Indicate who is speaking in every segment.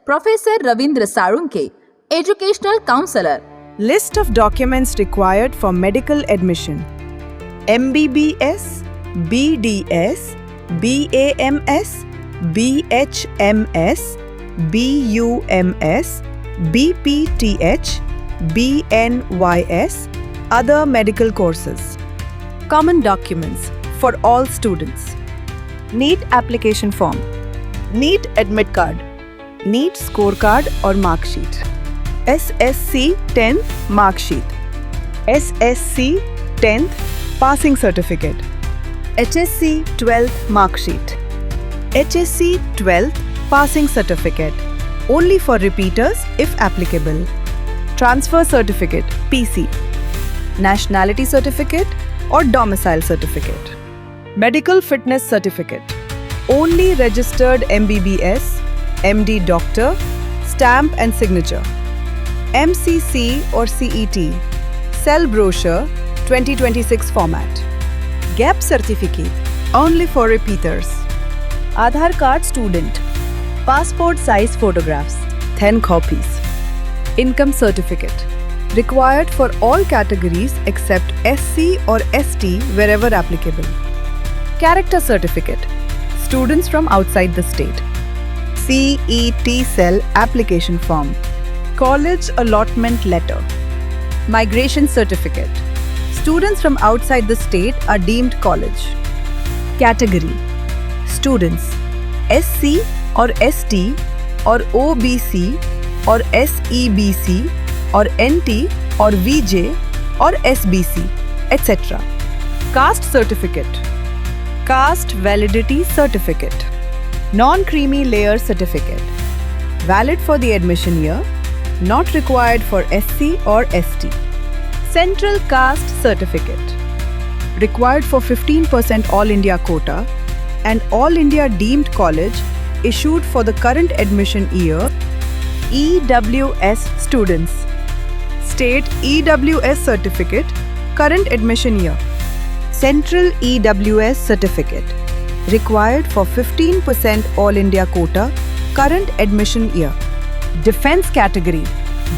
Speaker 1: Professor Ravindra Sarunke, Educational Counselor.
Speaker 2: List of documents required for medical admission: MBBS, BDS, BAMS, BHMS, BUMS, BPTH, BNYS, other medical courses. Common documents for all students: NEET application form, NEET admit card, NEET scorecard or mark sheet, SSC 10th mark sheet, SSC 10th passing certificate, HSC 12th mark sheet, HSC 12th passing certificate only for repeaters if applicable, transfer certificate PC, nationality certificate or domicile certificate, medical fitness certificate only registered MBBS, MD doctor, stamp and signature, MCC or CET, cell brochure 2026 format, gap certificate only for repeaters, Aadhaar card student, passport size photographs 10 copies, income certificate required for all categories except SC or ST wherever applicable, character certificate students from outside the state, CET cell application form, college allotment letter, migration certificate. Students from outside the state are deemed college. Category: students SC or ST or OBC or SEBC or NT or VJ or SBC, etc. Caste certificate, caste validity certificate, non-creamy layer certificate, valid for the admission year, not required for SC or ST. Central caste certificate, required for 15% All India quota and All India deemed college issued for the current admission year, EWS students. State EWS certificate, current admission year. Central EWS certificate, required for 15% All India quota, current admission year. Defense category,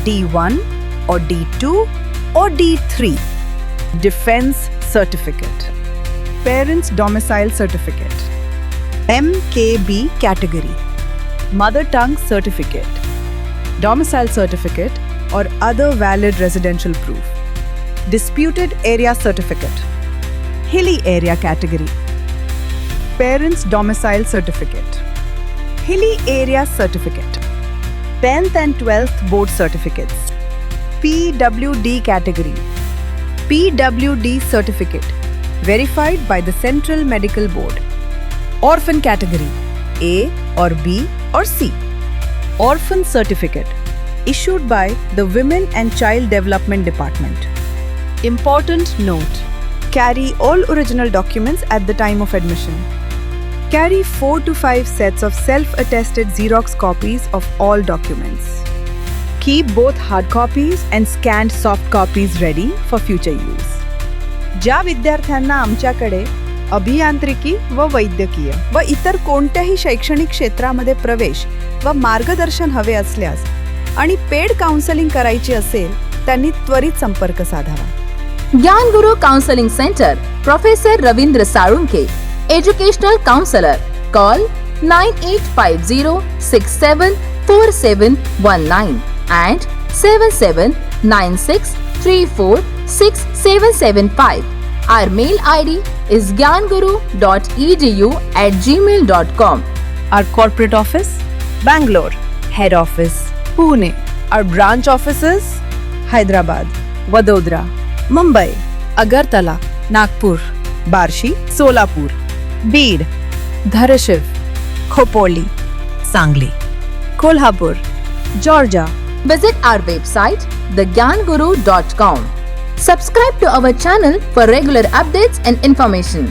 Speaker 2: D1 or D2 or D3. Defense certificate. Parents domicile certificate. MKB category. Mother tongue certificate. Domicile certificate or other valid residential proof. Disputed area certificate. Hilly area category. Parents domicile certificate. Hilly area certificate. 10th and 12th board certificates. PWD category. PWD certificate verified by the Central Medical Board. Orphan category A or B or C. Orphan certificate issued by the Women and Child Development Department. Important note: carry all original documents at the time of admission. Carry 4 to 5 sets of self-attested Xerox copies of all documents. Keep both hard copies and scanned soft copies ready for future use. ज्या विद्यार्थ्यांना आमच्याकडे अभियांत्रिकी व वैद्यकीय व इतर कोणत्याही शैक्षणिक क्षेत्रामध्ये प्रवेश व मार्गदर्शन हवे असल्यास आणि पेड काउन्सेलिंग करायची असेल त्यांनी त्वरित संपर्क साधावा.
Speaker 1: Gyan Guru Counseling Center, Professor Ravindra Sarunke, Educational Counselor. Call 9850674719 and 7796346775. Our mail ID is gyanguru.edu@gmail.com.
Speaker 2: Our corporate office, Bangalore. Head office, Pune. Our branch offices, Hyderabad, Vadodara, Mumbai, Agartala, Nagpur, Barshi, Solapur, Beed, Dharashiv, Khopoli, Sangli, Kolhapur, Georgia.
Speaker 1: Visit our website thegyanguru.com. Subscribe to our channel for regular updates and information.